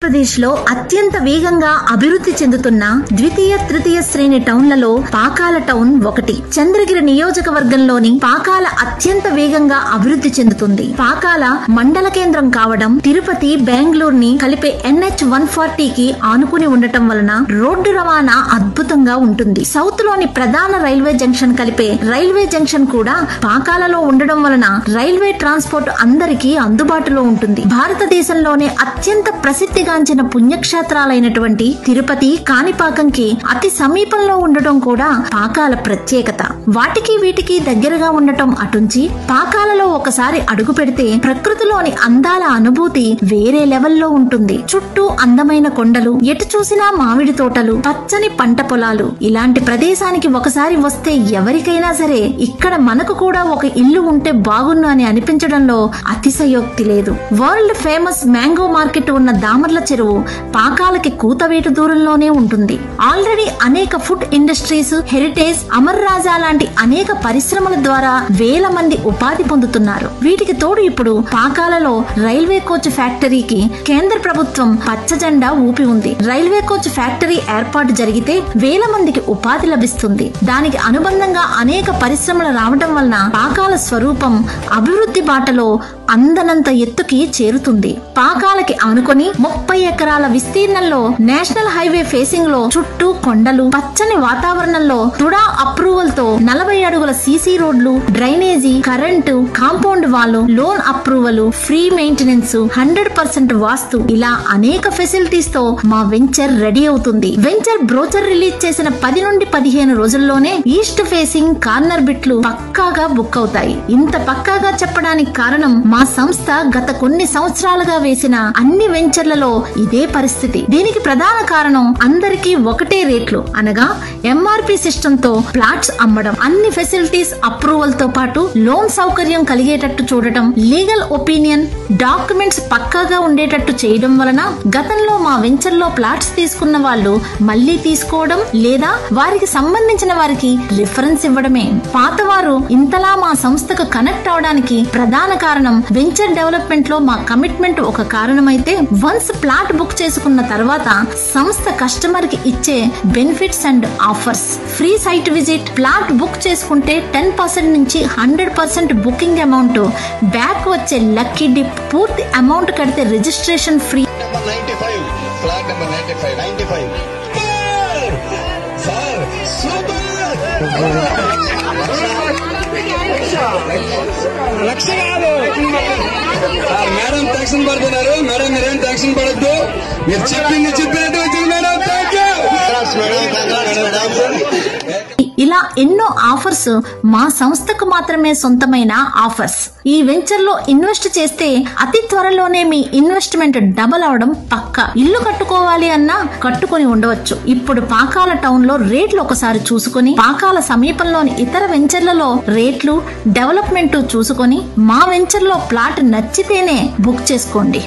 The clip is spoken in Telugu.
ఆంధ్రప్రదేశ్ లో అత్యంత వేగంగా అభివృద్ధి చెందుతున్న ద్వితీయ తృతీయ శ్రేణి టౌన్లలో పాకాల టౌన్ ఒకటి. చంద్రగిరి నియోజకవర్గంలోని పాకాల అత్యంత వేగంగా అభివృద్ధి చెందుతుంది. పాకాల మండల కేంద్రం కావడం, తిరుపతి, బెంగళూరుని కలిపే NH-140 కి ఆనుకుని ఉండటం వలన రోడ్డు రవాణా అద్భుతంగా ఉంటుంది. సౌత్ లోని ప్రధాన రైల్వే జంక్షన్ కలిపే రైల్వే జంక్షన్ కూడా పాకాలలో ఉండడం వలన రైల్వే ట్రాన్స్పోర్ట్ అందరికీ అందుబాటులో ఉంటుంది. భారతదేశంలోనే అత్యంత ప్రసిద్ధిగాంచిన పుణ్యక్షేత్రాలైనటువంటి తిరుపతి, కాణిపాకంకి అతి సమీపంలో ఉండటం కూడా పాకాల ప్రత్యేకత. వాటికి వీటికి దగ్గరగా ఉండటం అటుంచి పాకాలలో ఒకసారి అడుగు పెడితే ప్రకృతిలోని అందాల అనుభూతి వేరే లెవెల్లో ఉంటుంది. చుట్టూ అందమైన కొండలు, ఎటు చూసినా మామిడి తోటలు, పచ్చని పంట పొలాలు. ఇలాంటి ప్రదేశానికి ఒకసారి వస్తే ఎవరికైనా సరే ఇక్కడ మనకు కూడా ఒక ఇల్లు ఉంటే బాగున్ను అని అనిపించడంలో అతిశయోక్తి లేదు. వరల్డ్ ఫేమస్ మ్యాంగో మార్కెట్ ఉన్న దామర్ల చెరువు పాకాలకి కూతవేటు దూరంలోనే ఉంటుంది. ఆల్రెడీ అనేక ఫుడ్ ఇండస్ట్రీస్, హెరిటేజ్, అమర్ రాజా లాంటి అనేక పరిశ్రమల ద్వారా వేల మంది ఉపాధి పొందుతున్నారు. వీటికి తోడు ఇప్పుడు పాకాలలో రైల్వే కోచ్ ఫ్యాక్టరీకి కేంద్ర ప్రభుత్వం పచ్చ జెండా ఊపి ఉంది. రైల్వే కోచ్ ఫ్యాక్టరీ ఏర్పాటు జరిగితే వేల మందికి ఉపాధి లభిస్తుంది. దానికి అనుబంధంగా అనేక పరిశ్రమలు రావడం వలన పాకాల స్వరూపం అభివృద్ధి బాటలో అందనంత ఎత్తుకి చేరుతుంది. పాకాలకి ఆనుకొని 30 ఎకరాల విస్తీర్ణంలో నేషనల్ హైవే ఫేసింగ్ లో చుట్టూ కొండలు, పచ్చని వాతావరణంలో తుడా అప్రూవల్ తో 40 అడుగుల సీసీ రోడ్లు, drainage, current, compound wall, loan approval, free maintenance, 100% వాస్తు, ఇలా అనేక ఫెసిలిటీస్ తో మా వెంచర్ రెడీ అవుతుంది. వెంచర్ బ్రోచర్ రిలీజ్ చేసిన 10 నుండి 15 రోజుల్లోనే ఈస్ట్ ఫేసింగ్ కార్నర్ బిట్లు పక్కాగా బుక్ అవుతాయి. ఇంత పక్కాగా చెప్పడానికి కారణం మా సంస్థ గత కొన్ని సంవత్సరాలుగా వేసిన అన్ని వెంచర్లలో ఇదే పరిస్థితి. దీనికి ప్రధాన కారణం అందరికీ ఒకటే రేట్లు అనగా MRP సిస్టమ్ తో ప్లాట్స్ అమ్మడం, అన్ని ఫెసిలిటీస్ అప్రూవల్ తో పాటు లోన్ సౌకర్యం కలిగేటట్టు చూడటం, లీగల్ ఒపీనియన్, డాక్యుమెంట్స్ పక్కాగా ఉండేటట్టు చేయడం వలన గతంలో మా వెంచర్ లో ప్లాట్స్ తీసుకున్న వాళ్ళు మళ్లీ తీసుకోవడం లేదా వారికి సంబంధించిన వారికి రిఫరెన్స్ ఇవ్వడమే. పాతవారు ఇంతలా మా సంస్థకు కనెక్ట్ అవడానికి ప్రధాన కారణం వెంచర్ డెవలప్మెంట్ లో మా కమిట్మెంట్ ఒక కారణమైతే, వన్స్ ప్లాట్ బుక్ చేసుకున్న తర్వాత సంస్థ కస్టమర్ కి ఇచ్చే benefits and offers, free site visit, plot book చేసుకుంటే 10% నుంచి 100% బుకింగ్ అమౌంట్ బ్యాక్ వచ్చే లక్కీ డిప్, పూర్తి అమౌంట్ కడితే రిజిస్ట్రేషన్ ఫ్రీ. లక్ష కాదు మేడం, ట్యాక్షన్ పడుతున్నారు మేడం, మీరేం ట్యాక్షన్ పడద్దు, మీరు చెప్పినట్టు వచ్చింది మేడం. ఇలా ఎన్నో ఆఫర్స్ మా సంస్థకు మాత్రమే సొంతమైన ఆఫర్స్. ఈ వెంచర్ లో ఇన్వెస్ట్ చేస్తే అతి త్వరలోనే మీ ఇన్వెస్ట్మెంట్ డబల్ అవడం పక్కా. ఇల్లు కట్టుకోవాలి అన్నా కట్టుకొని ఉండవచ్చు. ఇప్పుడు పాకాల టౌన్ లో రేట్లు ఒకసారి చూసుకొని, పాకాల సమీపంలోని ఇతర వెంచర్లలో రేట్లు, డెవలప్మెంట్ చూసుకొని మా వెంచర్ లో ప్లాట్ నచ్చితేనే బుక్ చేసుకోండి.